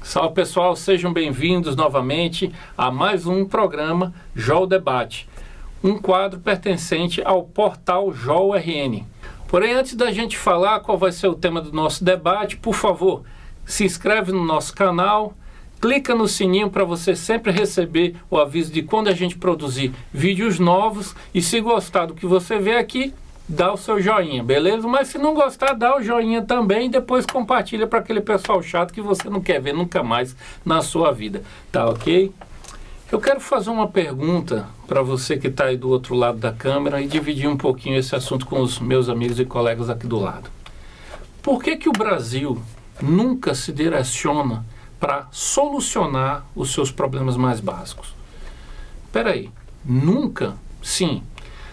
Salve pessoal, sejam bem-vindos novamente a mais um programa JOL Debate, um quadro pertencente ao portal JOL RN. Porém, antes da gente falar qual vai ser o tema do nosso debate, por favor, se inscreve no nosso canal, clica no sininho para você sempre receber o aviso de quando a gente produzir vídeos novos e se gostar do que você vê aqui, dá o seu joinha, beleza? Mas se não gostar, dá o joinha também e depois compartilha para aquele pessoal chato que você não quer ver nunca mais na sua vida, tá ok? Eu quero fazer uma pergunta para você que está aí do outro lado da câmera e dividir um pouquinho esse assunto com os meus amigos e colegas aqui do lado. Por que o Brasil nunca se direciona para solucionar os seus problemas mais básicos? Espera aí, nunca? Sim.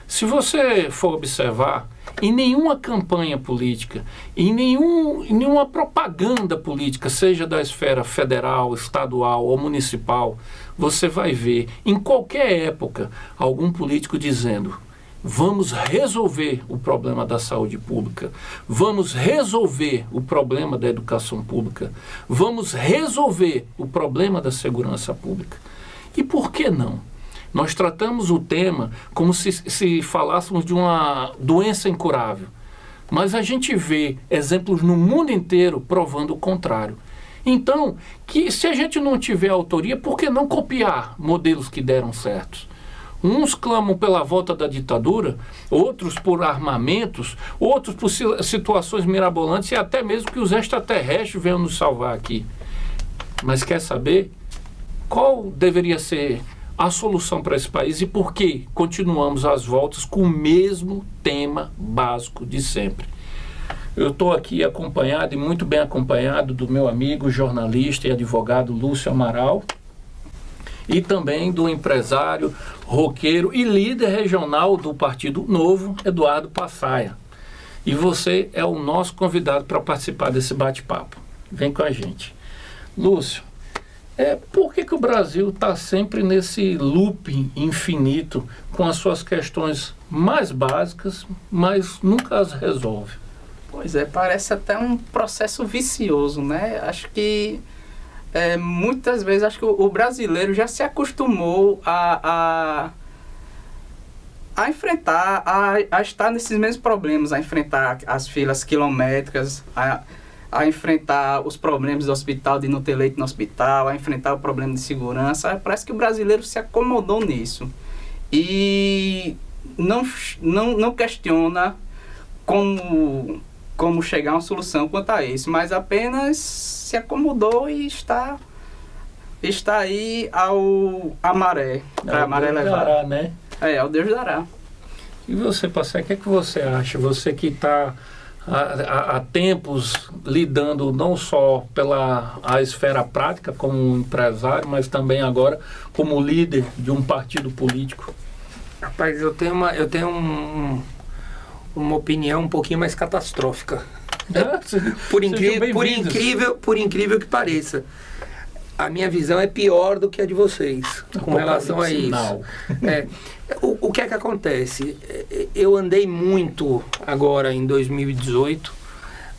Se você for observar, em nenhuma campanha política, em nenhuma propaganda política, seja da esfera federal, estadual ou municipal, você vai ver, em qualquer época, algum político dizendo: vamos resolver o problema da saúde pública, vamos resolver o problema da educação pública, vamos resolver o problema da segurança pública. E por que não? Nós tratamos o tema como se falássemos de uma doença incurável. Mas a gente vê exemplos no mundo inteiro provando o contrário. Então, que se a gente não tiver autoria, por que não copiar modelos que deram certos? Uns clamam pela volta da ditadura, outros por armamentos, outros por situações mirabolantes e até mesmo que os extraterrestres venham nos salvar aqui. Mas quer saber qual deveria ser a solução para esse país e por que continuamos às voltas com o mesmo tema básico de sempre? Eu estou aqui acompanhado e muito bem acompanhado do meu amigo, jornalista e advogado Lúcio Amaral e também do empresário, roqueiro e líder regional do Partido Novo, Eduardo Passaia. E você é o nosso convidado para participar desse bate-papo. Vem com a gente. Lúcio, por que o Brasil está sempre nesse looping infinito com as suas questões mais básicas, mas nunca as resolve? Pois é, parece até um processo vicioso, né? Acho que muitas vezes acho que o brasileiro já se acostumou a enfrentar, a estar nesses mesmos problemas, a enfrentar as filas quilométricas, a enfrentar os problemas do hospital, de não ter leito no hospital, a enfrentar o problema de segurança. Parece que o brasileiro se acomodou nisso. E não questiona como chegar a uma solução quanto a isso, mas apenas se acomodou e está aí à maré, para a maré levar. Dará, né? Ao Deus dará. E você, Passaia, o que você acha? Você que está há tempos lidando não só pela esfera prática como empresário, mas também agora como líder de um partido político. Rapaz, eu tenho uma opinião um pouquinho mais catastrófica. Por incrível que pareça. A minha visão é pior do que a de vocês com relação a isso. O que é que acontece? Eu andei muito agora em 2018,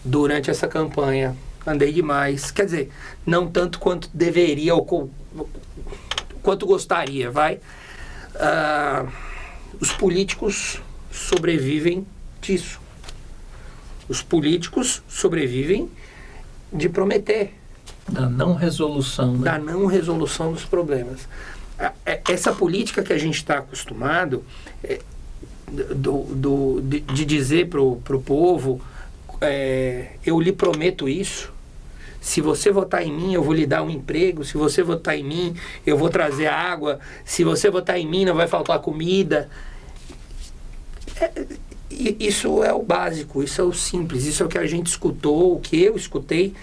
durante essa campanha. Andei demais. Quer dizer, não tanto quanto deveria ou quanto gostaria, vai. Os políticos sobrevivem disso. Os políticos sobrevivem de prometer. Da não resolução, né? Da não resolução dos problemas. Essa política que a gente está acostumado de dizer para o povo, eu lhe prometo isso, se você votar em mim eu vou lhe dar um emprego, se você votar em mim eu vou trazer água, se você votar em mim não vai faltar comida. Isso é o básico, isso é o simples, isso é o que a gente escutou, o que eu escutei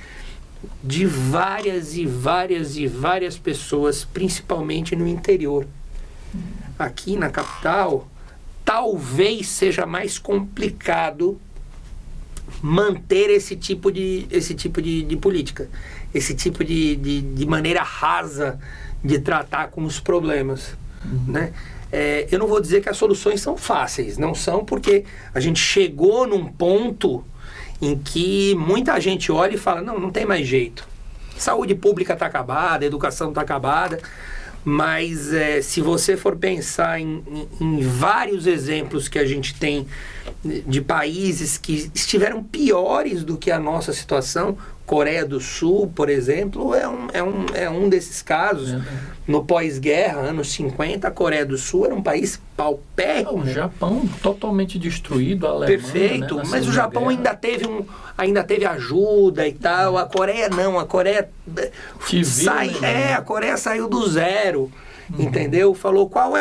de várias pessoas, principalmente no interior. Aqui na capital, talvez seja mais complicado manter esse tipo de política, esse tipo de maneira rasa de tratar com os problemas, né? Eu não vou dizer que as soluções são fáceis, não são, porque a gente chegou num ponto em que muita gente olha e fala, não tem mais jeito. Saúde pública está acabada, a educação está acabada, mas se você for pensar em vários exemplos que a gente tem de países que estiveram piores do que a nossa situação, Coreia do Sul, por exemplo, é um desses casos. No pós-guerra, anos 50, a Coreia do Sul era um país paupérrimo. O Japão totalmente destruído, a Alemanha... Perfeito, né, mas o Japão ainda teve ajuda e tal. A Coreia não, a Coreia a Coreia saiu do zero, entendeu? Falou qual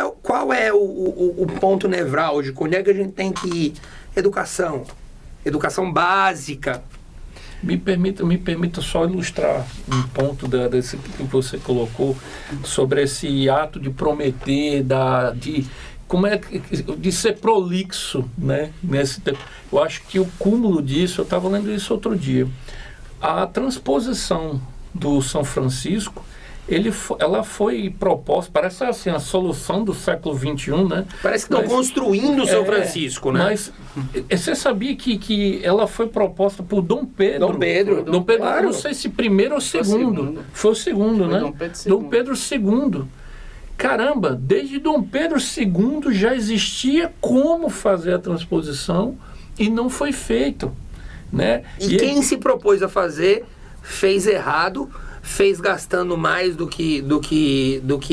é o ponto nevrálgico, onde é que a gente tem que ir? Educação básica. Me permita só ilustrar um ponto desse que você colocou sobre esse ato de prometer, de ser prolixo, né? Nesse tempo. Eu acho que o cúmulo disso, eu estava lendo isso outro dia, a transposição do São Francisco, ela foi proposta, parece assim, a solução do século XXI, né? Parece que estão construindo o São Francisco, né? Mas você sabia que ela foi proposta por Dom Pedro? Dom Pedro, claro. Não sei se primeiro ou segundo. Foi o segundo, né? Dom Pedro II. Caramba, desde Dom Pedro II já existia como fazer a transposição e não foi feito, né? E quem se propôs a fazer, fez errado, fez gastando mais do que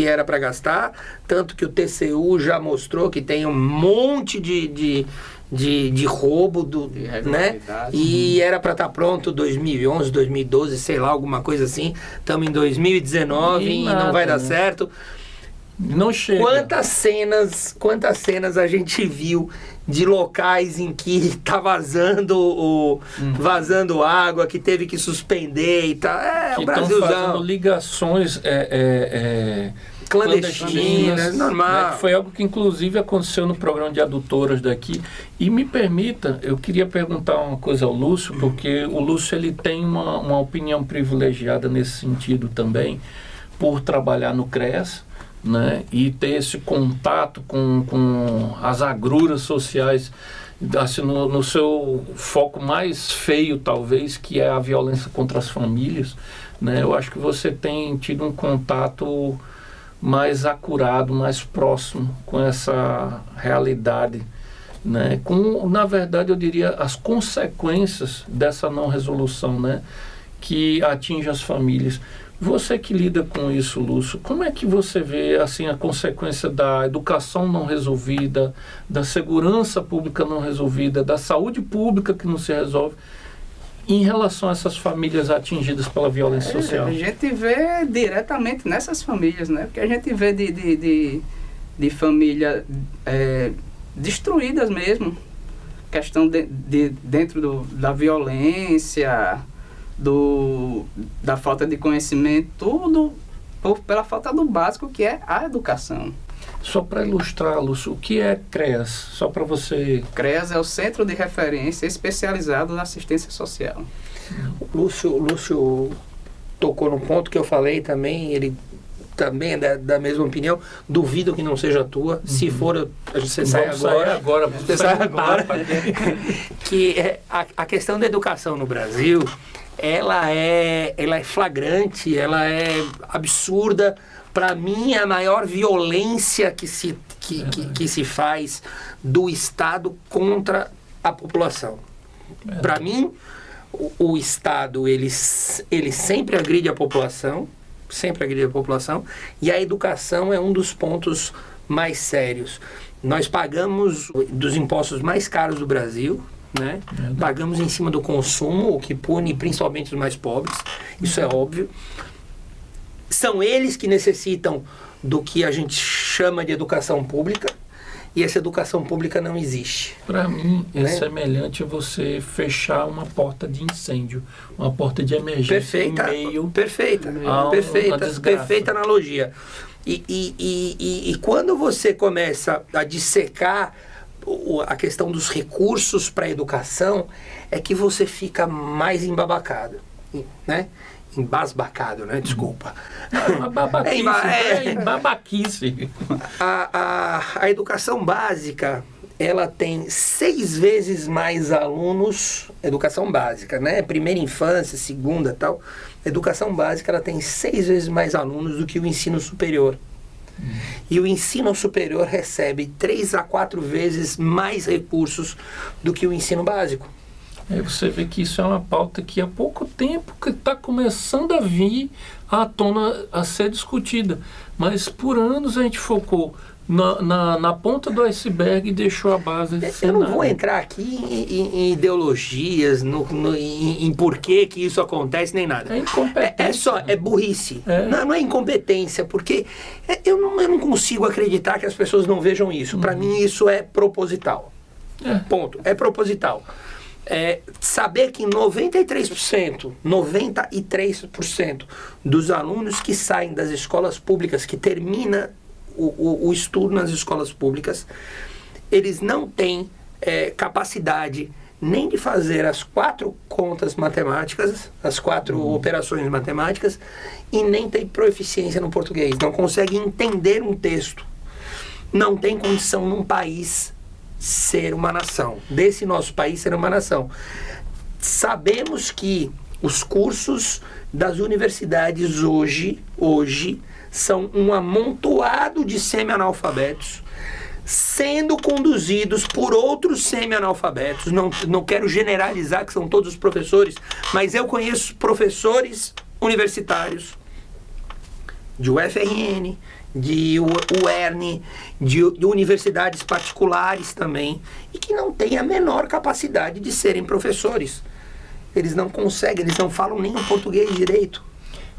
era para gastar, tanto que o TCU já mostrou que tem um monte de roubo, né? E era para estar pronto 2011, 2012, sei lá, alguma coisa assim. Estamos em 2019 e não vai dar certo. Não chega. Quantas cenas a gente viu de locais em que tá vazando água, que teve que suspender e tal. Que o Brasilzão. Fazendo ligações clandestinas, normal. Né? Foi algo que inclusive aconteceu no programa de adutoras daqui. E me permita, eu queria perguntar uma coisa ao Lúcio, porque o Lúcio ele tem uma opinião privilegiada nesse sentido também, por trabalhar no CREAS, né, e ter esse contato com as agruras sociais, assim, no seu foco mais feio, talvez, que é a violência contra as famílias, né? Eu acho que você tem tido um contato mais acurado, mais próximo com essa realidade, né? Na verdade, eu diria, as consequências dessa não resolução, né, que atinge as famílias. Você que lida com isso, Lúcio, como é que você vê assim, a consequência da educação não resolvida, da segurança pública não resolvida, da saúde pública que não se resolve, em relação a essas famílias atingidas pela violência social? A gente vê diretamente nessas famílias, né? Porque a gente vê de família destruídas mesmo, questão dentro da violência, da falta de conhecimento, tudo pela falta do básico, que é a educação. Só para ilustrar, Lúcio, o que é CREAS? Só para você... CREAS é o Centro de Referência Especializado na Assistência Social. Lúcio tocou no ponto que eu falei também, ele também é da mesma opinião. Duvido que não seja a tua. Se for, você sai agora. Você sai agora. Que a questão da educação no Brasil, ela é flagrante, ela é absurda. Para mim, é a maior violência que se faz do Estado contra a população. Para mim, o Estado ele sempre agride a população, e a educação é um dos pontos mais sérios. Nós pagamos dos impostos mais caros do Brasil, né? Pagamos em cima do consumo, o que pune principalmente os mais pobres, isso é óbvio. São eles que necessitam do que a gente chama de educação pública, e essa educação pública não existe. Para mim, é semelhante a você fechar uma porta de incêndio, uma porta de emergência perfeita analogia. E quando você começa a dissecar a questão dos recursos para a educação, é que você fica mais embabacado, né? Embasbacado, né? Desculpa. Babaquice. A educação básica, ela tem 6 vezes mais alunos, educação básica, né? Primeira infância, segunda, tal. Educação básica, ela tem 6 vezes mais alunos do que o ensino superior. E o ensino superior recebe 3 a 4 vezes mais recursos do que o ensino básico. Aí você vê que isso é uma pauta que há pouco tempo que está começando a vir à tona, a ser discutida. Mas por anos a gente focou na ponta do iceberg e deixou a base de Eu não vou entrar aqui em ideologias, em porquê que isso acontece, nem nada. É incompetência. É burrice. Não é incompetência, porque eu não consigo acreditar que as pessoas não vejam isso. Para mim isso é proposital. Ponto. É proposital. Saber que 93% dos alunos que saem das escolas públicas, que termina o estudo nas escolas públicas, eles não têm capacidade nem de fazer as 4 contas matemáticas, as 4 operações matemáticas, e nem têm proficiência no português, não conseguem entender um texto, não tem condição num país ser uma nação, desse nosso país ser uma nação. Sabemos que os cursos das universidades hoje são um amontoado de semi-analfabetos sendo conduzidos por outros semi-analfabetos. Não quero generalizar que são todos os professores, mas eu conheço professores universitários de UFRN, de UERN, de universidades particulares também, e que não têm a menor capacidade de serem professores. Eles não conseguem, eles não falam nem o português direito.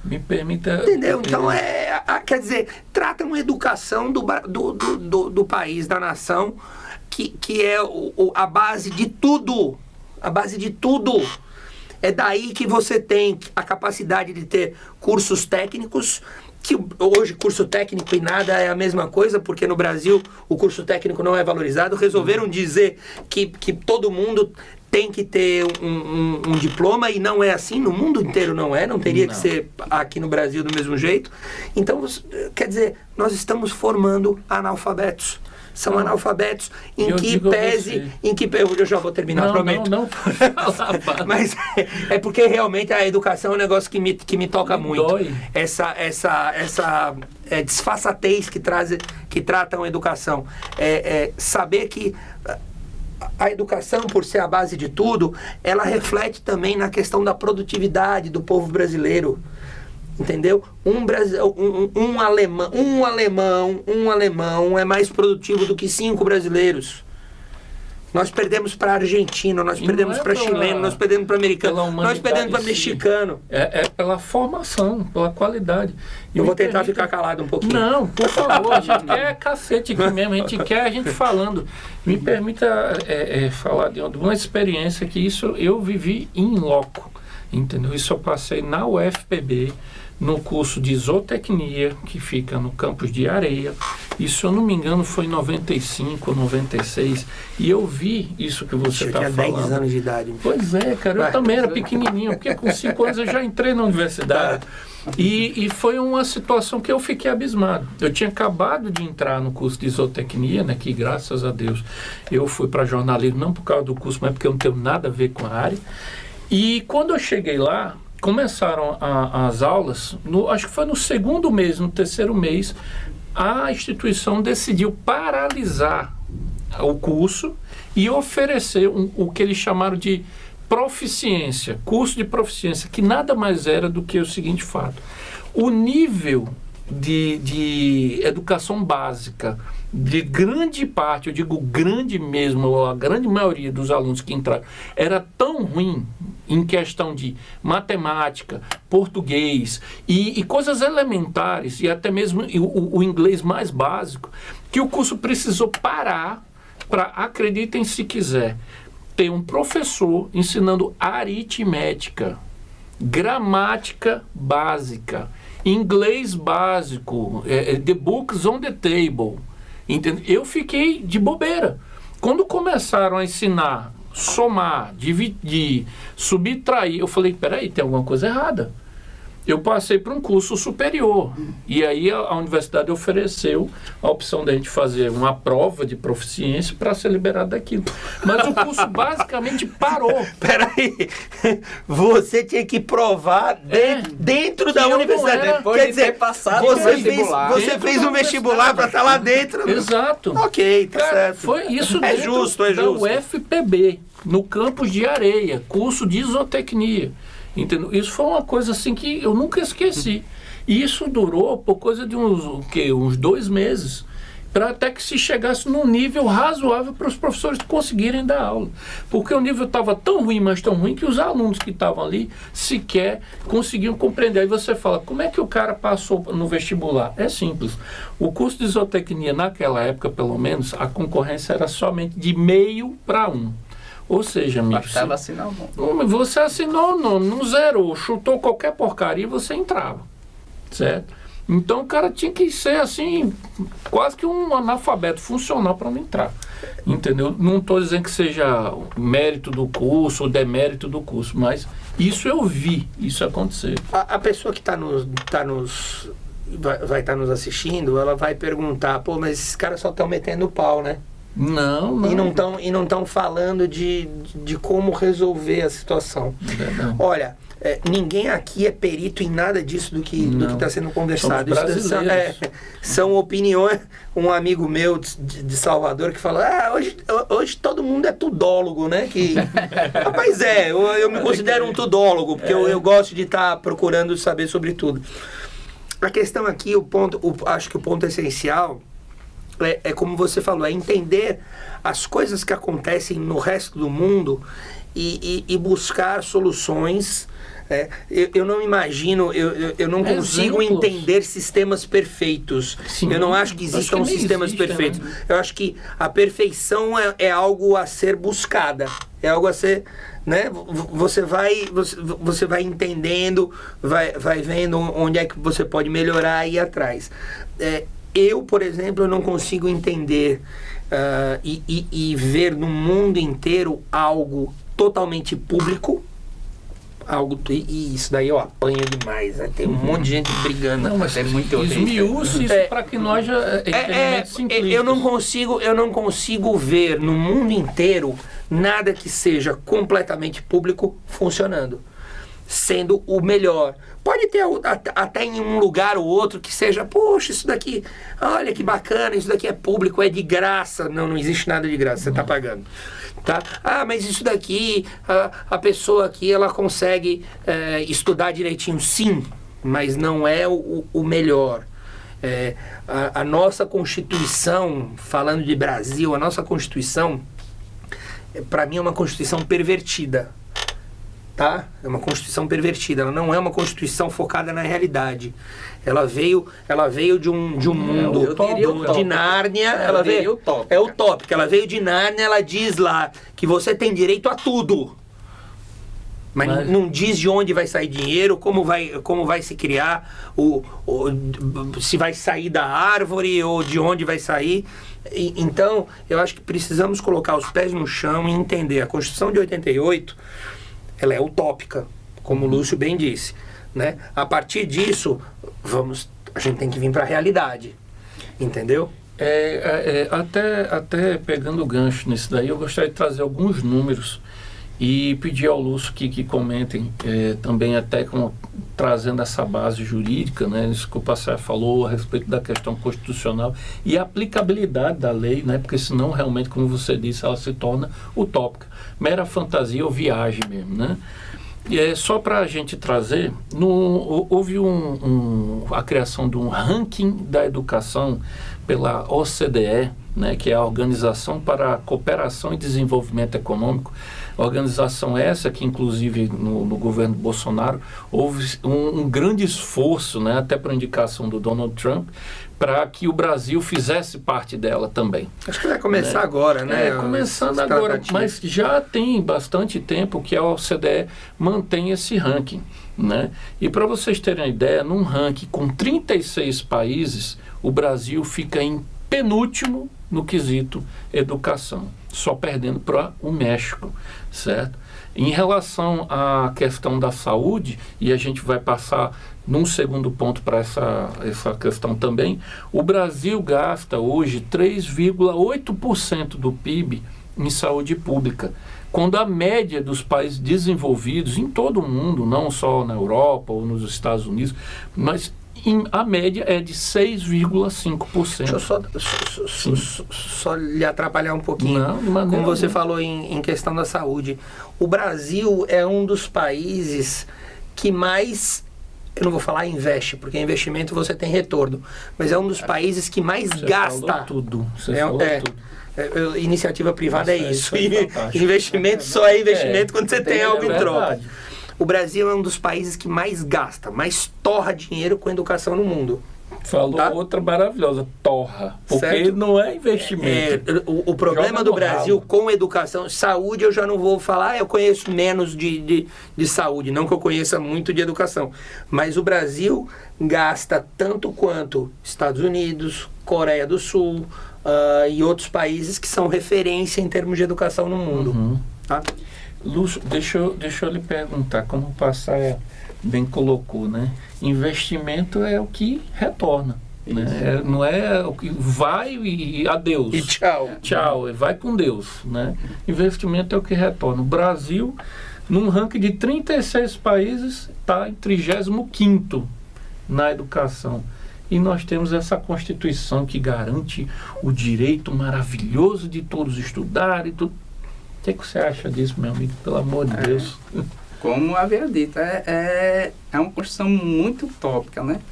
Me permita... Entendeu? Então, quer dizer, tratam a educação do país, da nação, que é a base de tudo. A base de tudo. É daí que você tem a capacidade de ter cursos técnicos, que hoje curso técnico e nada é a mesma coisa, porque no Brasil o curso técnico não é valorizado. Resolveram dizer que todo mundo tem que ter um diploma, e não é assim, no mundo inteiro não teria que ser aqui no Brasil do mesmo jeito. Então, quer dizer, nós estamos formando analfabetos. São analfabetos em que eu já vou terminar, prometo. Não pode falar. Mas é porque realmente a educação é um negócio que me toca muito. Dói. Essa desfaçatez que tratam a educação. Saber que a educação, por ser a base de tudo, ela reflete também na questão da produtividade do povo brasileiro. Entendeu? Um alemão é mais produtivo do que 5 brasileiros. Nós perdemos para argentino, nós perdemos para chileno, nós perdemos para americano, nós perdemos para mexicano. É pela formação, pela qualidade. Eu vou tentar ficar calado um pouquinho. Não, por favor, a gente quer cacete aqui mesmo, a gente quer a gente falando. Me permita falar de uma experiência que isso eu vivi in loco, entendeu? Isso eu passei na UFPB, no curso de zootecnia, que fica no campus de Areia. Isso, se eu não me engano, foi em 95, 96. E eu vi isso que você está falando. Eu tinha 10 anos de idade. Pois é, cara, eu também era pequenininho, porque com 5 anos eu já entrei na universidade. E foi uma situação que eu fiquei abismado. Eu tinha acabado de entrar no curso de zootecnia, né, que graças a Deus eu fui para jornalismo, não por causa do curso, mas porque eu não tenho nada a ver com a área. E quando eu cheguei lá, começaram as aulas, acho que foi no 2º mês, no 3º mês, a instituição decidiu paralisar o curso e oferecer o que eles chamaram de proficiência, curso de proficiência, que nada mais era do que o seguinte fato: o nível de educação básica de grande parte, eu digo grande mesmo, a grande maioria dos alunos que entraram, era tão ruim em questão de matemática, português e coisas elementares, e até mesmo o inglês mais básico, que o curso precisou parar para, acreditem se quiser, ter um professor ensinando aritmética, gramática básica, inglês básico, the books on the table. Entendeu? Eu fiquei de bobeira. Quando começaram a ensinar, somar, dividir, subtrair, eu falei, peraí, tem alguma coisa errada. eu passei para um curso superior. E aí a universidade ofereceu a opção da gente fazer uma prova de proficiência para ser liberado daquilo. Mas o curso basicamente parou. Peraí, você tinha que provar dentro da universidade. Depois de ter passado você fez um vestibular para estar lá dentro. Exato. Ok, tá certo. Foi isso É dentro justo. da UFPB, no campus de Areia, curso de isotecnia. Entendeu? Isso foi uma coisa assim que eu nunca esqueci. E isso durou por coisa de uns 2 meses, para até que se chegasse num nível razoável para os professores conseguirem dar aula. Porque o nível estava tão ruim, mas tão ruim, que os alunos que estavam ali sequer conseguiam compreender. Aí você fala, como é que o cara passou no vestibular? É simples. O curso de isotecnia, naquela época, pelo menos, a concorrência era somente de 0,5 para 1. Ou seja, amigo, você assinou, não zerou, chutou qualquer porcaria e você entrava, certo? Então o cara tinha que ser assim, quase que um analfabeto funcional para não entrar, entendeu? Não estou dizendo que seja mérito do curso ou demérito do curso, mas isso eu vi, isso acontecer. A pessoa que vai estar nos assistindo, ela vai perguntar, pô, mas esses caras só estão metendo pau, né? Não. E não estão falando de como resolver a situação. Não. Olha, ninguém aqui é perito em nada disso do que está sendo conversado. São opiniões. Um amigo meu de Salvador que fala, hoje todo mundo é tudólogo, né? Rapaz, eu me considero um tudólogo, porque eu gosto de estar procurando saber sobre tudo. A questão aqui, acho que o ponto essencial é como você falou, é entender as coisas que acontecem no resto do mundo e buscar soluções. Eu não imagino, eu não consigo entender sistemas perfeitos. Sim, eu não acho que existam sistemas perfeitos. Né? Eu acho que a perfeição é algo a ser buscada. É algo a ser... Né? Você vai entendendo, vai vendo onde é que você pode melhorar e ir atrás. Eu, por exemplo, eu não consigo entender e ver no mundo inteiro algo totalmente público. E isso daí eu apanho demais, né? Tem um monte de gente brigando. Não, mas é muito esmiúça isso para que nós eu não consigo ver no mundo inteiro nada que seja completamente público funcionando, sendo o melhor. Pode ter até em um lugar ou outro que seja, poxa, isso daqui, olha que bacana, isso daqui é público, é de graça. Não existe nada de graça, você está pagando. Tá? Mas isso daqui, a pessoa aqui, ela consegue estudar direitinho. Sim, mas não é o melhor. A nossa Constituição, falando de Brasil, a nossa Constituição, para mim é uma Constituição pervertida. Tá? É uma Constituição pervertida, ela não é uma Constituição focada na realidade. Ela veio de um mundo de Nárnia, é utópica. Ela veio de Nárnia, ela diz lá que você tem direito a tudo. Mas não diz de onde vai sair dinheiro, como vai se criar, se vai sair da árvore ou de onde vai sair. Então, eu acho que precisamos colocar os pés no chão e entender. A Constituição de 88, ela é utópica, como o Lúcio bem disse, né? A partir disso, a gente tem que vir para a realidade, entendeu? Até pegando o gancho nisso daí, eu gostaria de trazer alguns números e pedir ao Lúcio que comentem também, até trazendo essa base jurídica, né? Isso que o Passar falou a respeito da questão constitucional e a aplicabilidade da lei, né? Porque senão realmente, como você disse, ela se torna utópica, mera fantasia ou viagem mesmo, né? E só para a gente trazer, houve a criação de um ranking da educação pela OCDE, né, que é a Organização para a Cooperação e Desenvolvimento Econômico. Organização essa que, inclusive, no governo Bolsonaro, houve um grande esforço, né, até por indicação do Donald Trump, para que o Brasil fizesse parte dela também. Acho que vai começar agora, né? Começando agora, mas já tem bastante tempo que a OCDE mantém esse ranking, né? E para vocês terem uma ideia, num ranking com 36 países, o Brasil fica em penúltimo no quesito educação, só perdendo para o México, certo? Em relação à questão da saúde, e a gente vai passar num segundo ponto para essa questão também, o Brasil gasta hoje 3,8% do PIB em saúde pública, quando a média dos países desenvolvidos em todo o mundo, não só na Europa ou nos Estados Unidos, mas a média é de 6,5%. Deixa eu só lhe atrapalhar um pouquinho. Não, como você falou em questão da saúde. O Brasil é um dos países que mais, eu não vou falar investe, porque investimento você tem retorno, mas é um dos países que mais gasta. Falou tudo. Você falou tudo. Iniciativa privada. Nossa, é isso. Investimento só é investimento quando você tem algo em troca. O Brasil é um dos países que mais gasta, mais torra dinheiro com educação no mundo. Falou outra maravilhosa, torra. Porque certo? Não é investimento. O problema do Brasil com educação, saúde eu já não vou falar, eu conheço menos de saúde, não que eu conheça muito de educação. Mas o Brasil gasta tanto quanto Estados Unidos, Coreia do Sul e outros países que são referência em termos de educação no mundo. Uhum. Tá? Lúcio, deixa eu lhe perguntar, como o Passar bem colocou, né? Investimento é o que retorna, né? Não é o que vai e adeus. E tchau. Tchau, vai com Deus, né? Investimento é o que retorna. O Brasil, num ranking de 36 países, está em 35º na educação. E nós temos essa Constituição que garante o direito maravilhoso de todos estudar e tudo. O que você acha disso, meu amigo? Pelo amor de Deus. Como havia dito, é uma Constituição muito utópica, né?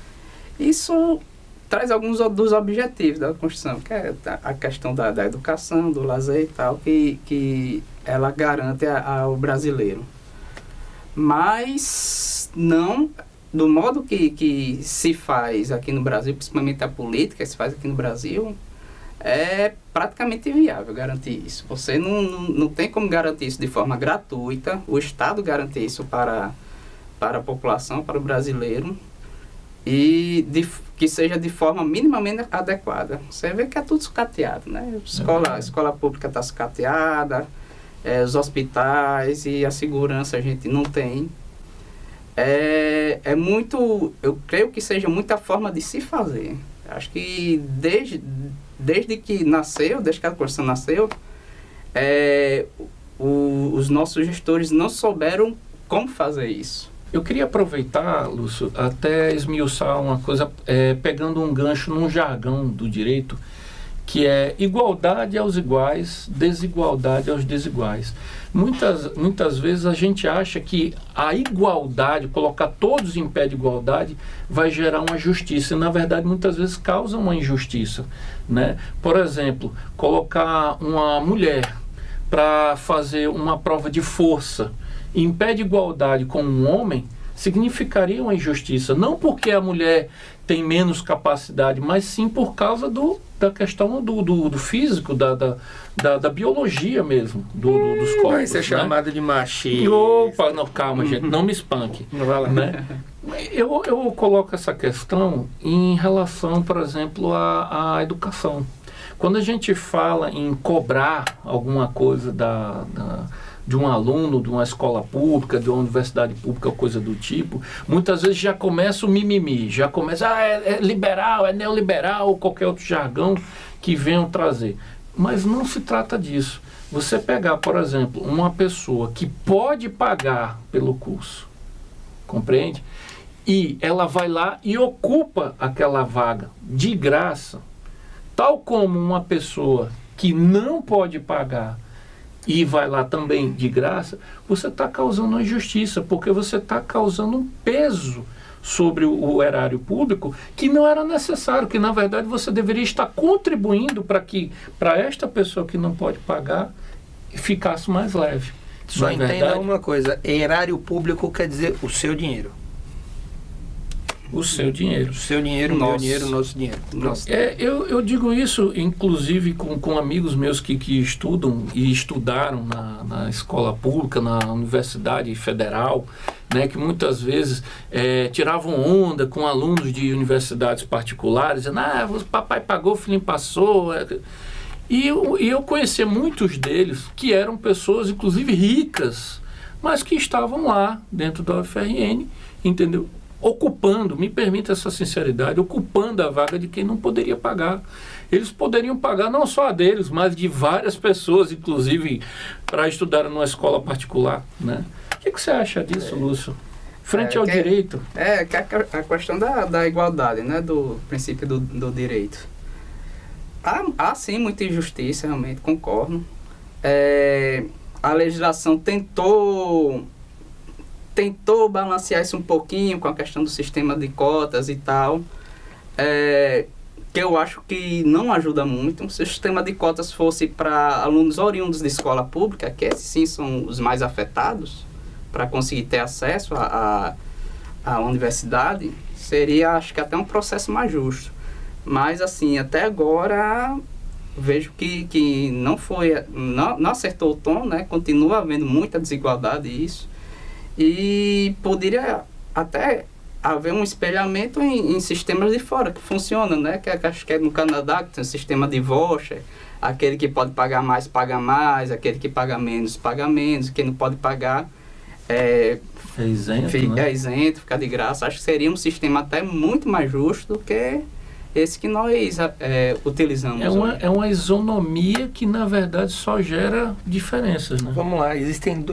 Isso traz alguns dos objetivos da Constituição, que é a questão da educação, do lazer e tal, que ela garante ao brasileiro. Mas não do modo que se faz aqui no Brasil, principalmente a política que se faz aqui no Brasil, é praticamente inviável garantir isso. Você não tem como garantir isso de forma gratuita. O Estado garante isso para a população, para o brasileiro, e que seja de forma minimamente adequada. Você vê que é tudo sucateado, né? A escola pública está sucateada, os hospitais e a segurança a gente não tem. É muito, eu creio que seja muita forma de se fazer. Acho que desde que a Constituição nasceu, os nossos gestores não souberam como fazer isso. Eu queria aproveitar, Lúcio, até esmiuçar uma coisa, pegando um gancho num jargão do direito, que é igualdade aos iguais, desigualdade aos desiguais. Muitas vezes a gente acha que a igualdade, colocar todos em pé de igualdade, vai gerar uma justiça. E, na verdade, muitas vezes causa uma injustiça, né? Por exemplo, colocar uma mulher para fazer uma prova de força em pé de igualdade com um homem significaria uma injustiça. Não porque a mulher tem menos capacidade, mas sim por causa da questão do físico, da biologia mesmo, dos corpos. Vai ser chamada de machismo. Opa, não, calma, gente, não me espanque. Vai lá. Né? Eu coloco essa questão em relação, por exemplo, à educação. Quando a gente fala em cobrar alguma coisa de um aluno, de uma escola pública, de uma universidade pública, coisa do tipo, muitas vezes já começa o mimimi, já começa, é liberal, é neoliberal, ou qualquer outro jargão que venham trazer. Mas não se trata disso. Você pegar, por exemplo, uma pessoa que pode pagar pelo curso, compreende? E ela vai lá e ocupa aquela vaga de graça, tal como uma pessoa que não pode pagar e vai lá também de graça, você está causando uma injustiça, porque você está causando um peso sobre o erário público que não era necessário, que na verdade você deveria estar contribuindo para esta pessoa que não pode pagar ficasse mais leve. Só entenda uma coisa, erário público quer dizer o seu dinheiro. O seu dinheiro. O seu dinheiro, o meu dinheiro, nosso dinheiro. Eu digo isso, inclusive, com amigos meus que estudam e estudaram na escola pública, na Universidade Federal, né, que muitas vezes tiravam onda com alunos de universidades particulares, dizendo, o papai pagou, o filhinho passou. E eu conhecia muitos deles que eram pessoas, inclusive, ricas, mas que estavam lá dentro da UFRN, entendeu? Ocupando, me permita essa sinceridade, ocupando a vaga de quem não poderia pagar. Eles poderiam pagar não só a deles, mas de várias pessoas, inclusive para estudar numa escola particular, né? O que você acha disso, Lúcio? Frente ao direito. Que é a questão da igualdade, né? Do princípio do direito. Há sim muita injustiça, realmente, concordo. A legislação tentou balancear isso um pouquinho com a questão do sistema de cotas e tal, que eu acho que não ajuda muito. Se o sistema de cotas fosse para alunos oriundos de escola pública, que esses sim são os mais afetados, para conseguir ter acesso à universidade, seria, acho que até um processo mais justo. Mas, assim, até agora, vejo que não acertou o tom, né? Continua havendo muita desigualdade isso. E poderia até haver um espelhamento em sistemas de fora que funcionam, né? Acho que é no Canadá que tem um sistema de voucher. Aquele que pode pagar mais, paga mais. Aquele que paga menos. Quem não pode pagar é isento, fica de graça. Acho que seria um sistema até muito mais justo do que esse que nós utilizamos. É uma isonomia que, na verdade, só gera diferenças, né? Vamos lá, existem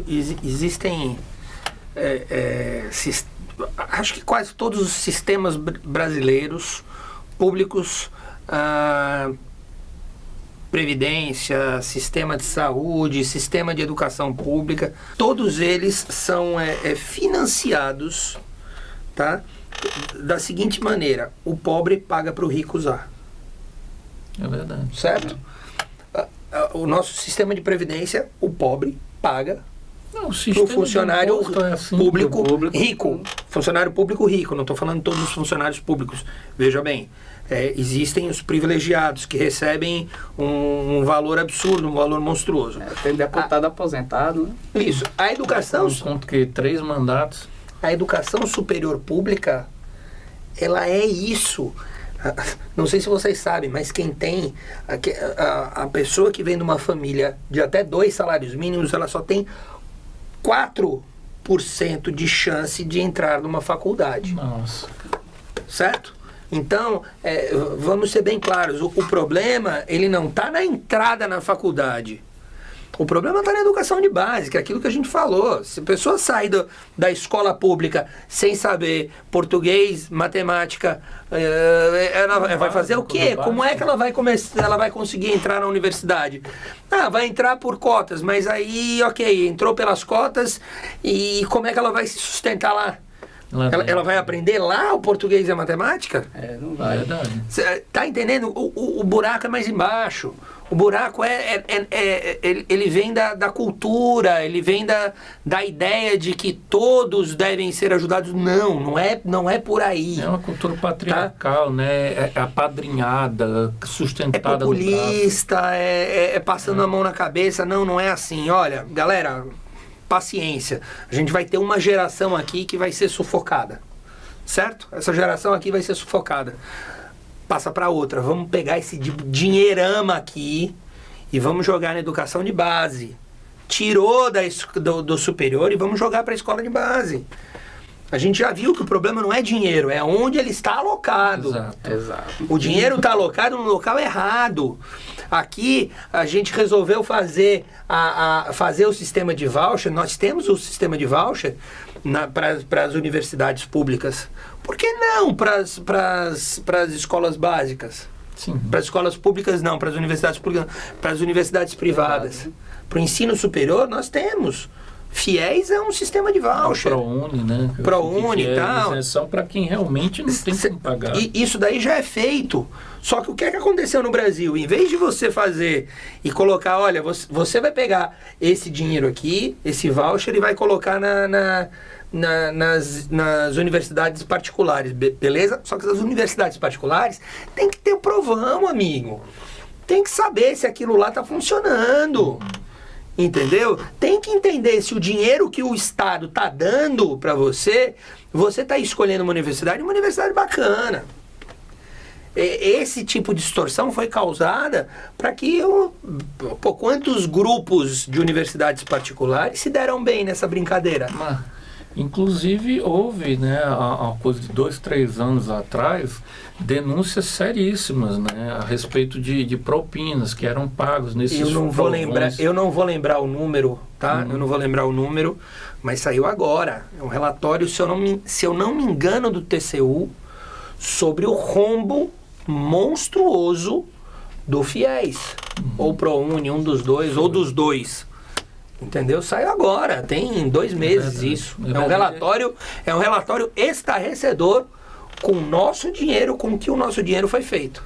acho que quase todos os sistemas brasileiros, públicos, previdência, sistema de saúde, sistema de educação pública, todos eles são financiados, tá? Da seguinte maneira: o pobre paga para o rico usar. É verdade. Certo? O nosso sistema de previdência, o pobre paga para o funcionário público rico. Funcionário público rico, não estou falando de todos os funcionários públicos. Veja bem, existem os privilegiados que recebem um valor absurdo, um valor monstruoso. Tem deputado aposentado, né? Isso. A educação... Conto que 3 mandatos. A educação superior pública, ela é isso. Não sei se vocês sabem, mas quem tem... A pessoa que vem de uma família de até 2 salários mínimos, ela só tem 4% de chance de entrar numa faculdade. Nossa. Certo? Então, vamos ser bem claros, o problema, ele não está na entrada na faculdade. O problema está na educação de base, que é aquilo que a gente falou. Se a pessoa sai da escola pública sem saber português, matemática, ela vai fazer o quê? Como é que ela vai conseguir entrar na universidade? Vai entrar por cotas, mas aí, ok, entrou pelas cotas, e como é que ela vai se sustentar lá? Ela vai aprender lá o português e a matemática? Não vai. Tá entendendo? O buraco é mais embaixo. O buraco ele vem da cultura, ele vem da ideia de que todos devem ser ajudados. Não é por aí. É uma cultura patriarcal, tá? Né? É apadrinhada, sustentada. É populista, passando a mão na cabeça. Não é assim. Olha, galera, paciência. A gente vai ter uma geração aqui que vai ser sufocada. Certo? Essa geração aqui vai ser sufocada. Passa para outra. Vamos pegar esse dinheirama aqui e vamos jogar na educação de base. Tirou do superior e vamos jogar para a escola de base. A gente já viu que o problema não é dinheiro, é onde ele está alocado. Exato. O dinheiro está alocado no local errado. Aqui a gente resolveu fazer o sistema de voucher. Nós temos o sistema de voucher para as universidades públicas. Por que não para as escolas básicas? Sim. Para as escolas públicas não, para as universidades públicas, para as universidades privadas. Para o ensino superior nós temos. FIES é um sistema de voucher. ProUni, né? ProUni e tal. Isenção para quem realmente não tem como pagar. E isso daí já é feito. Só que o que aconteceu no Brasil? Em vez de você fazer e colocar, olha, você vai pegar esse dinheiro aqui, esse voucher, e vai colocar nas universidades particulares, beleza? Só que as universidades particulares tem que ter o provão, amigo. Tem que saber se aquilo lá está funcionando. Entendeu? Tem que entender se o dinheiro que o Estado está dando para você está escolhendo uma universidade bacana. esse tipo de distorção foi causada para que quantos grupos de universidades particulares se deram bem nessa brincadeira? Inclusive houve, né, há coisa de 2, 3 anos atrás, denúncias seríssimas, né, a respeito de propinas que eram pagos nesses eu não vou lembrar o número, tá? Eu não vou lembrar o número, mas saiu agora. É um relatório, se eu não me engano, do TCU sobre o rombo monstruoso do FIES, ou ProUni, um dos dois, ou dos dois. Entendeu? Saiu agora, tem 2 meses isso. É um relatório estarrecedor com o nosso dinheiro, com que o nosso dinheiro foi feito.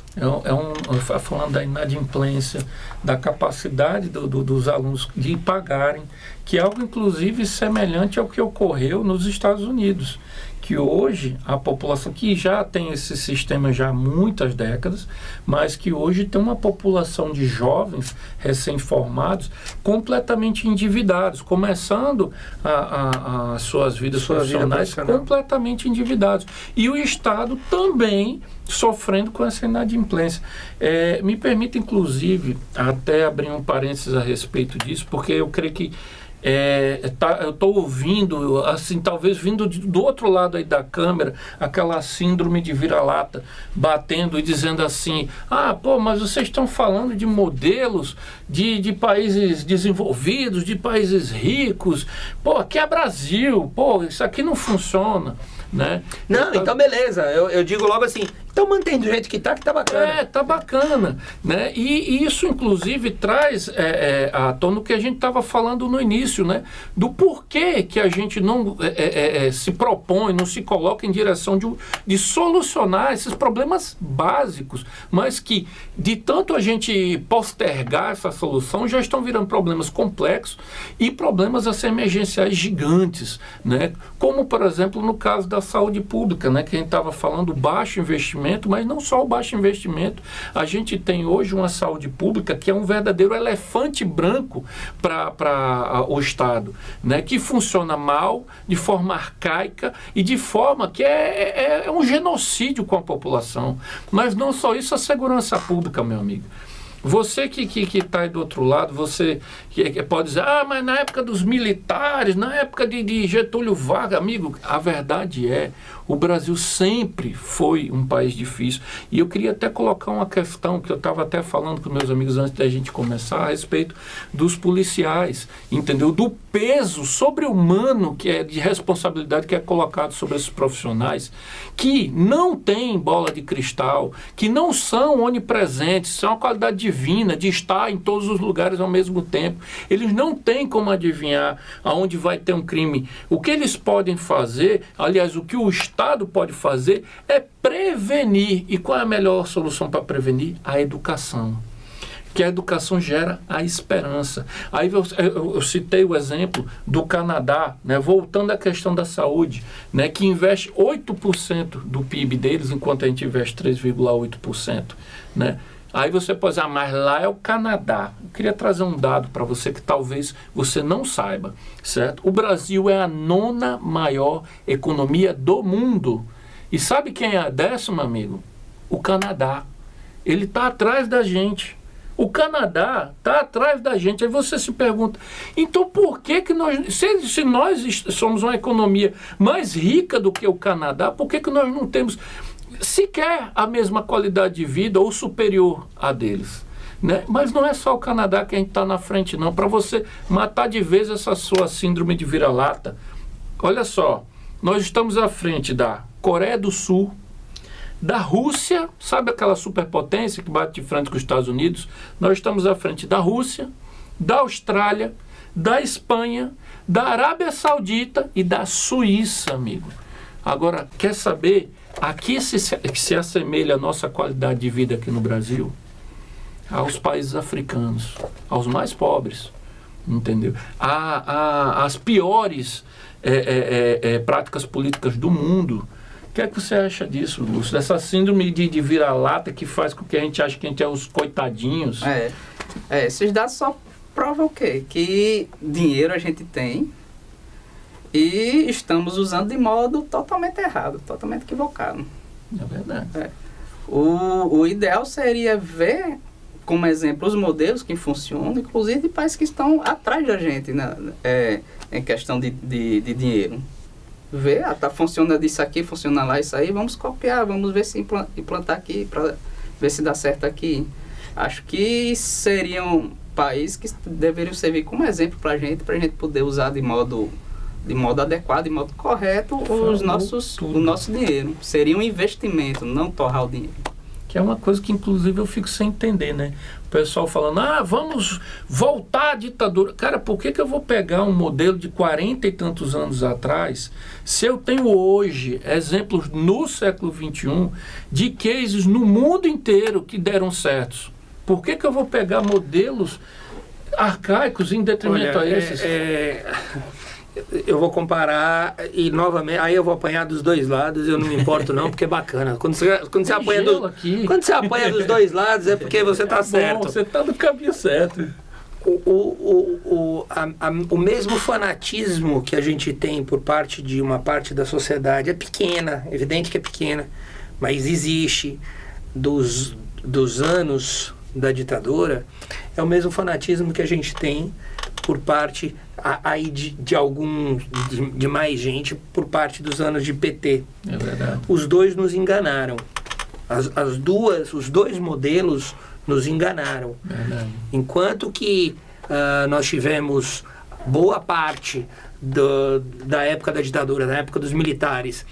Falando da inadimplência, da capacidade dos alunos de pagarem, que é algo inclusive semelhante ao que ocorreu nos Estados Unidos, que hoje a população que já tem esse sistema já há muitas décadas, mas que hoje tem uma população de jovens recém-formados completamente endividados, começando as suas vidas profissionais completamente endividados. E o Estado também sofrendo com essa inadimplência. Me permita, inclusive, até abrir um parênteses a respeito disso, porque eu creio que eu estou ouvindo, assim, talvez vindo do outro lado aí da câmera, aquela síndrome de vira-lata batendo e dizendo assim: mas vocês estão falando de modelos de países desenvolvidos, de países ricos, aqui é Brasil, isso aqui não funciona, né? Não, então beleza, eu digo logo assim, então mantém do jeito que tá bacana. Tá bacana, né? E isso, inclusive, traz à tona o que a gente estava falando no início, né? Do porquê que a gente não se propõe, não se coloca em direção de solucionar esses problemas básicos, mas que, de tanto a gente postergar essa solução, já estão virando problemas complexos e problemas assim, emergenciais gigantes, né? Como, por exemplo, no caso da saúde pública, né? Que a gente estava falando, baixo investimento, mas não só o baixo investimento. A gente tem hoje uma saúde pública que é um verdadeiro elefante branco para o Estado, né? Que funciona mal, de forma arcaica e de forma que é um genocídio com a população. Mas não só isso, a segurança pública, meu amigo. Você que está aí do outro lado, você que pode dizer, mas na época dos militares, na época de Getúlio Vargas, amigo, a verdade o Brasil sempre foi um país difícil. E eu queria até colocar uma questão que eu estava até falando com meus amigos antes da gente começar, a respeito dos policiais, entendeu? Do peso sobre-humano que é de responsabilidade que é colocado sobre esses profissionais, que não têm bola de cristal, que não são onipresentes, são a qualidade divina de estar em todos os lugares ao mesmo tempo. Eles não têm como adivinhar aonde vai ter um crime. O que eles podem fazer, aliás, o que o Estado pode fazer é prevenir. E qual é a melhor solução para prevenir? A educação. Que a educação gera a esperança. Aí eu citei o exemplo do Canadá, né, voltando à questão da saúde, né, que investe 8% do PIB deles, enquanto a gente investe 3,8%. Né? Aí você pode dizer, mas lá é o Canadá. Eu queria trazer um dado para você que talvez você não saiba, certo? O Brasil é a 9ª maior economia do mundo. E sabe quem é a 10ª, amigo? O Canadá. Ele está atrás da gente. O Canadá está atrás da gente. Aí você se pergunta, então por que nós... Se nós somos uma economia mais rica do que o Canadá, por que nós não temos sequer a mesma qualidade de vida ou superior a deles, né? Mas não é só o Canadá que a gente está na frente, não. Para você matar de vez essa sua síndrome de vira-lata, olha só, nós estamos à frente da Coreia do Sul, da Rússia, sabe aquela superpotência que bate de frente com os Estados Unidos? Nós estamos à frente da Rússia, da Austrália, da Espanha, da Arábia Saudita e da Suíça, amigo. Agora, quer saber a que se assemelha a nossa qualidade de vida aqui no Brasil? Aos países africanos, aos mais pobres, entendeu? As piores práticas políticas do mundo. O que é que você acha disso, Lúcio? Dessa síndrome de vira-lata que faz com que a gente ache que a gente é os coitadinhos? Esses dados só provam o quê? Que dinheiro a gente tem e estamos usando de modo totalmente errado, totalmente equivocado. É verdade. O ideal seria ver como exemplo os modelos que funcionam, inclusive de países que estão atrás da gente, né? Em questão de dinheiro. Ver, tá funcionando isso aqui, funciona lá isso aí, vamos copiar, vamos ver se implantar aqui, para ver se dá certo aqui. Acho que seriam países que deveriam servir como exemplo para a gente poder usar de modo adequado, de modo correto, o nosso dinheiro. Seria um investimento, não torrar o dinheiro. Que é uma coisa que, inclusive, eu fico sem entender, né? O pessoal falando, vamos voltar à ditadura. Cara, por que eu vou pegar um modelo de 40 e tantos anos atrás, se eu tenho hoje exemplos no século XXI de cases no mundo inteiro que deram certos? Por que eu vou pegar modelos arcaicos em detrimento a esses? Eu vou comparar e novamente, aí eu vou apanhar dos dois lados, eu não me importo não, porque é bacana. Quando você apanha dos dois lados é porque você está certo. Você está no caminho certo. O mesmo fanatismo que a gente tem por parte de uma parte da sociedade é pequena, evidente que é pequena, mas existe dos anos da ditadura, é o mesmo fanatismo que a gente tem por parte aí de mais gente por parte dos anos de PT. É verdade. Os dois nos enganaram. Os dois modelos nos enganaram. Verdade. Enquanto que nós tivemos boa parte da época da ditadura, da época dos militares,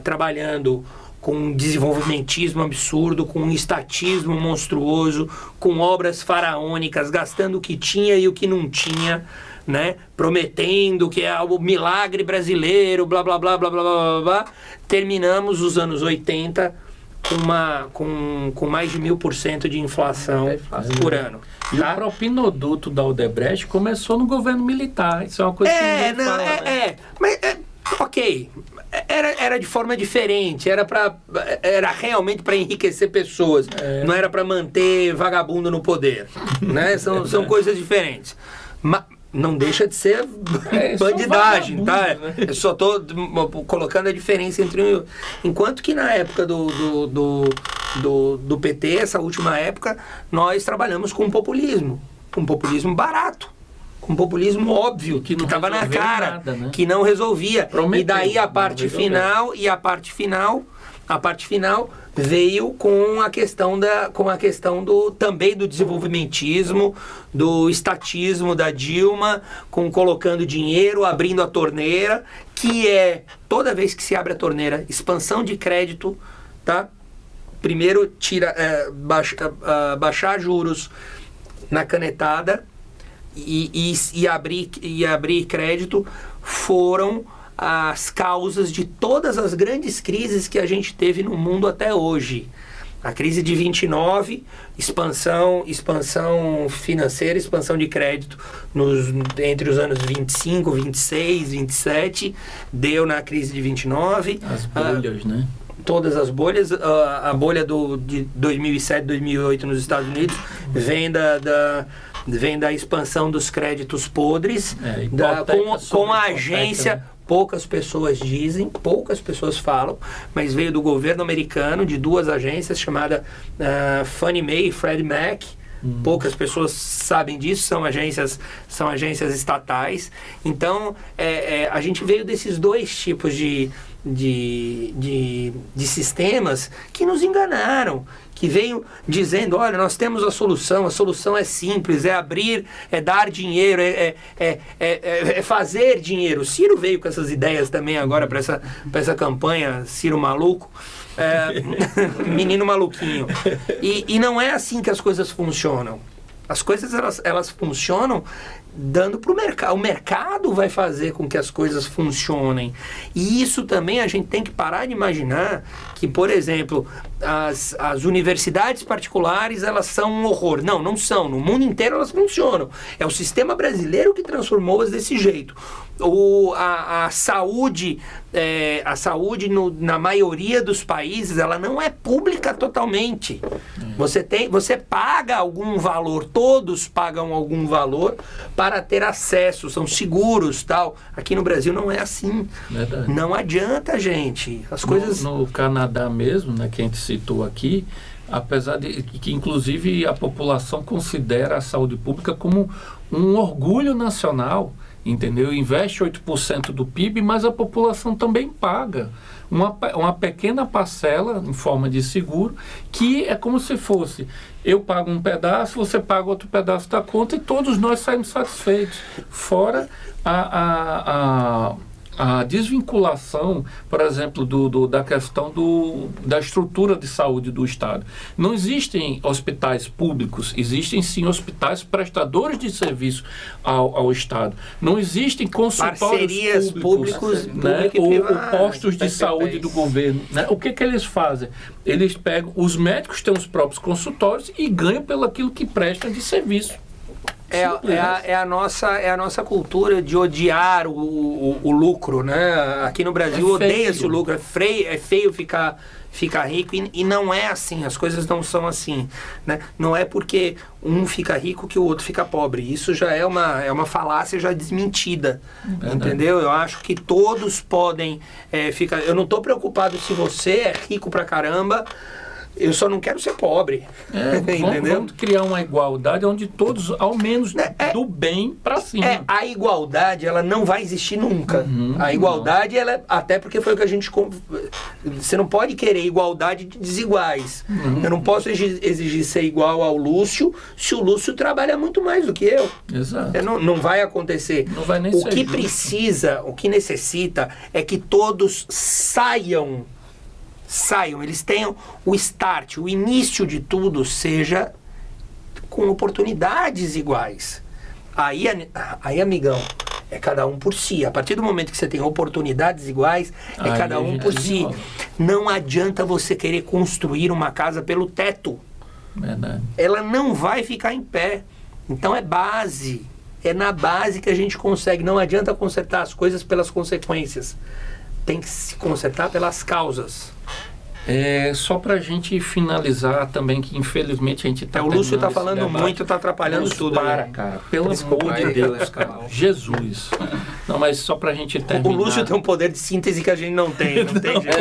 trabalhando com um desenvolvimentismo absurdo, com um estatismo monstruoso, com obras faraônicas, gastando o que tinha e o que não tinha, né? Prometendo que é o milagre brasileiro, blá, blá, blá, blá, blá, blá, blá. Terminamos os anos 80 com mais de 1000% de inflação por ano. E o propinoduto da Odebrecht começou no governo militar. Isso é uma coisa que ninguém fala, né? Mas ok. Era de forma diferente, era realmente para enriquecer pessoas, não era para manter vagabundo no poder, né? São coisas diferentes. Mas não deixa de ser bandidagem, tá? Né? Eu só estou colocando a diferença entre um e outro. Enquanto que na época do PT, essa última época, nós trabalhamos com populismo barato. Com populismo óbvio, que estava na cara, nada, né? Que não resolvia. Prometeu, e daí a parte final veio com a questão também do desenvolvimentismo, do estatismo da Dilma, colocando dinheiro, abrindo a torneira, que é, toda vez que se abre a torneira, expansão de crédito, tá? Primeiro baixar juros na canetada, e abrir crédito foram as causas de todas as grandes crises que a gente teve no mundo até hoje. A crise de 29, expansão financeira, expansão de crédito entre os anos 25, 26, 27, deu na crise de 29. As bolhas, né? Todas as bolhas, a bolha de 2007, 2008 nos Estados Unidos vem da expansão dos créditos podres, com a agência, né? Poucas pessoas dizem, poucas pessoas falam, mas veio do governo americano, de duas agências, chamada Fannie Mae e Freddie Mac. Poucas pessoas sabem disso, são agências estatais. Então, a gente veio desses dois tipos de sistemas que nos enganaram, que veio dizendo, olha, nós temos a solução é simples, é abrir, é dar dinheiro, é fazer dinheiro. Ciro veio com essas ideias também agora para essa campanha, Ciro maluco, menino maluquinho. E não é assim que as coisas funcionam. As coisas elas funcionam dando para o mercado. O mercado vai fazer com que as coisas funcionem. E isso também a gente tem que parar de imaginar que, por exemplo, as universidades particulares, elas são um horror. Não são. No mundo inteiro elas funcionam. É o sistema brasileiro que transformou-as desse jeito. A saúde, na maioria dos países, ela não é pública totalmente. Você paga algum valor, todos pagam algum valor para ter acesso, são seguros, tal. Aqui no Brasil não é assim. Verdade. Não adianta, gente. As coisas... No Canadá Canadá mesmo, né, que a gente citou aqui, apesar de que inclusive a população considera a saúde pública como um orgulho nacional, entendeu? Investe 8% do PIB, mas a população também paga uma pequena parcela em forma de seguro, que é como se fosse, eu pago um pedaço, você paga outro pedaço da conta e todos nós saímos satisfeitos. Fora a desvinculação, por exemplo, da questão da estrutura de saúde do Estado. Não existem hospitais públicos, existem sim hospitais prestadores de serviço ao Estado. Não existem consultórios parcerias públicos, né, ou postos de saúde do governo. Né? O que eles fazem? Eles pegam, os médicos têm os próprios consultórios e ganham pelo aquilo que prestam de serviço. É a nossa cultura de odiar o lucro, né? Aqui no Brasil odeia-se o lucro, é feio ficar rico e não é assim, as coisas não são assim, né? Não é porque um fica rico que o outro fica pobre, isso já é uma falácia já desmentida, entendeu? Eu acho que todos podem ficar, eu não estou preocupado se você é rico pra caramba, eu só não quero ser pobre. Entendeu? Vamos criar uma igualdade onde todos, ao menos, do bem para cima. A igualdade, ela não vai existir nunca. A igualdade, ela até porque foi o que a gente... Você não pode querer igualdade de desiguais. Eu não posso exigir ser igual ao Lúcio se o Lúcio trabalha muito mais do que eu. Exato. Não vai acontecer. Não vai nem o ser que justo. precisa, o que necessita é que todos saiam, eles tenham o start, o início de tudo seja com oportunidades iguais. Aí, amigão, é cada um por si. A partir do momento que você tem oportunidades iguais, é aí cada um por si. Não adianta você querer construir uma casa pelo teto. Verdade. Ela não vai ficar em pé. Então é base. É na base que a gente consegue. Não adianta consertar as coisas pelas consequências. Tem que se consertar pelas causas. Só pra gente finalizar também, que infelizmente a gente tá... O Lúcio tá falando muito, tá atrapalhando tudo. Cara, pelo amor de Deus, cara. Jesus. Não, mas só pra gente terminar... O Lúcio tem um poder de síntese que a gente não tem, não tem jeito.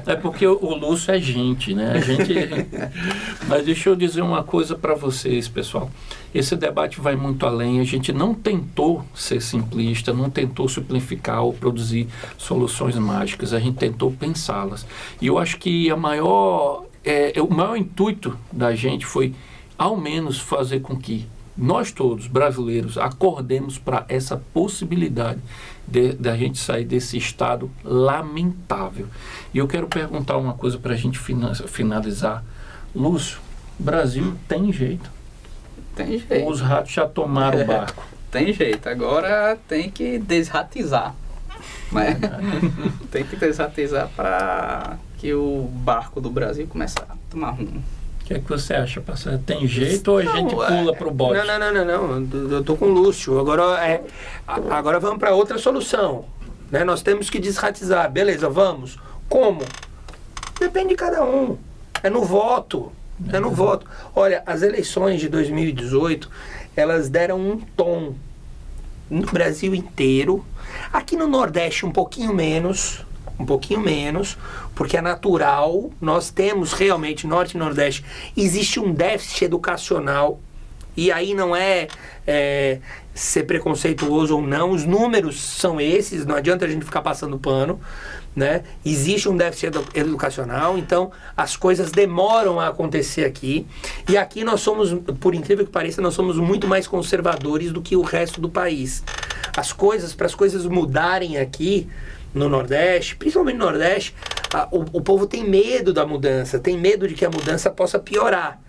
É porque o Lúcio é gente, né? A gente... Mas deixa eu dizer uma coisa pra vocês, pessoal. Esse debate vai muito além. A gente não tentou ser simplista, não tentou simplificar ou produzir soluções mágicas. A gente tentou pensá-las. E eu acho que o maior intuito da gente foi, ao menos, fazer com que nós todos, brasileiros, acordemos para essa possibilidade da gente sair desse estado lamentável. E eu quero perguntar uma coisa para a gente finalizar. Lúcio, Brasil tem jeito? Tem jeito. Os ratos já tomaram o barco. Tem jeito. Agora tem que desratizar. Né? Tem que desratizar para que o barco do Brasil comece a tomar rumo. O que é que você acha, parceiro? Tem jeito ou a gente pula pro bote? Não. Eu tô com o Lúcio. Agora vamos para outra solução. Né? Nós temos que desratizar. Beleza, vamos. Como? Depende de cada um. É no voto. Olha, as eleições de 2018, elas deram um tom no Brasil inteiro. Aqui no Nordeste um pouquinho menos, porque é natural. Nós temos realmente, Norte e Nordeste, existe um déficit educacional. E aí não é ser preconceituoso ou não, os números são esses, não adianta a gente ficar passando pano, né? Existe um déficit educacional, então as coisas demoram a acontecer aqui. E aqui nós somos, por incrível que pareça, nós somos muito mais conservadores do que o resto do país. Para as coisas mudarem aqui no Nordeste, principalmente no Nordeste, o povo tem medo da mudança, tem medo de que a mudança possa piorar.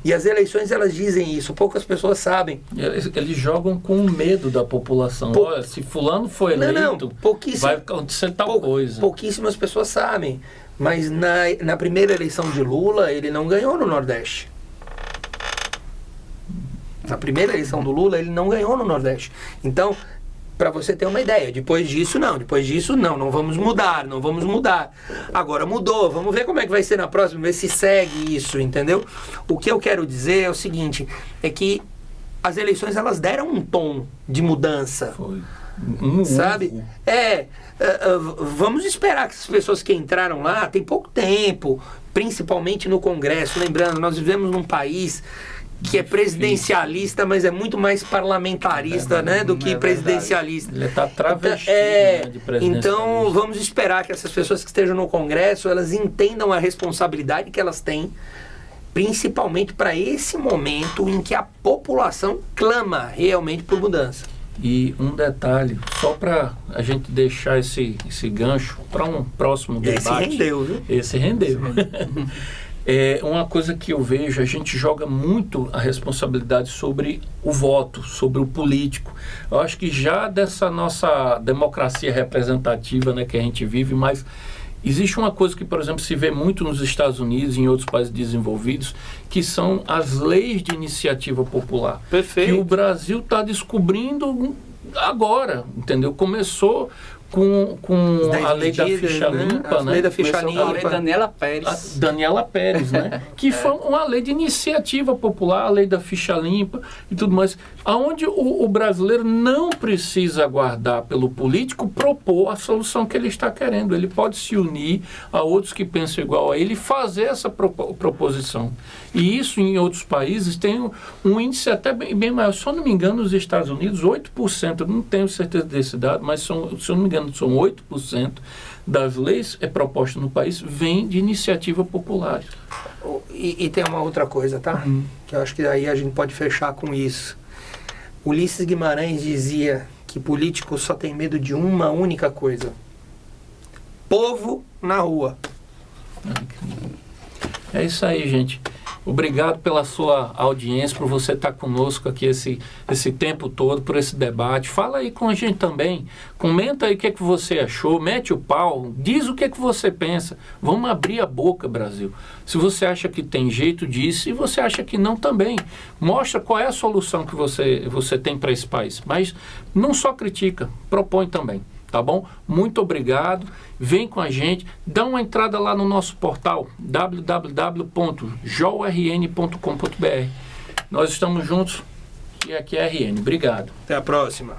E as eleições, elas dizem isso, poucas pessoas sabem. Eles jogam com medo da população. Olha, se fulano foi eleito, vai acontecer tal coisa. Pouquíssimas pessoas sabem. Mas na primeira eleição de Lula, ele não ganhou no Nordeste. Na primeira eleição do Lula, ele não ganhou no Nordeste. Então, para você ter uma ideia, depois disso não vamos mudar. Agora mudou, vamos ver como é que vai ser na próxima, ver se segue isso, entendeu? O que eu quero dizer é o seguinte, é que as eleições, elas deram um tom de mudança. Foi. Sabe? Vamos esperar que as pessoas que entraram lá tem pouco tempo, principalmente no Congresso. Lembrando, nós vivemos num país que é presidencialista, mas é muito mais parlamentarista, né, do que presidencialista. Ele está travestido de presidencialista. Então, vamos esperar que essas pessoas que estejam no Congresso, elas entendam a responsabilidade que elas têm, principalmente para esse momento em que a população clama realmente por mudança. E um detalhe, só para a gente deixar esse gancho para um próximo debate. Esse rendeu, viu? Esse rendeu. É uma coisa que eu vejo, a gente joga muito a responsabilidade sobre o voto, sobre o político. Eu acho que já dessa nossa democracia representativa, né, que a gente vive, mas existe uma coisa que, por exemplo, se vê muito nos Estados Unidos e em outros países desenvolvidos, que são as leis de iniciativa popular. Perfeito. Que o Brasil está descobrindo agora, entendeu? Começou com a lei da ficha limpa, né? A lei da ficha limpa. A lei Daniela Pérez. Daniela Pérez, né? Que foi uma lei de iniciativa popular, a lei da ficha limpa e tudo mais. Onde o brasileiro não precisa aguardar pelo político propor a solução que ele está querendo. Ele pode se unir a outros que pensam igual a ele e fazer essa proposição. E isso em outros países tem um índice até bem maior. Se eu não me engano, nos Estados Unidos, 8%, eu não tenho certeza desse dado, mas se eu não me engano, são 8% das leis propostas no país vêm de iniciativa popular. E tem uma outra coisa, tá? Que eu acho que aí a gente pode fechar com isso. Ulisses Guimarães dizia que político só tem medo de uma única coisa: povo na rua. É isso aí, gente. Obrigado pela sua audiência, por você estar conosco aqui esse tempo todo, por esse debate. Fala aí com a gente também. Comenta aí o que é que você achou, mete o pau, diz o que é que você pensa. Vamos abrir a boca, Brasil. Se você acha que tem jeito disso e você acha que não também. Mostra qual é a solução que você tem para esse país. Mas não só critica, propõe também. Tá bom? Muito obrigado. Vem com a gente. Dá uma entrada lá no nosso portal www.jorn.com.br. Nós estamos juntos e aqui é a RN. Obrigado. Até a próxima.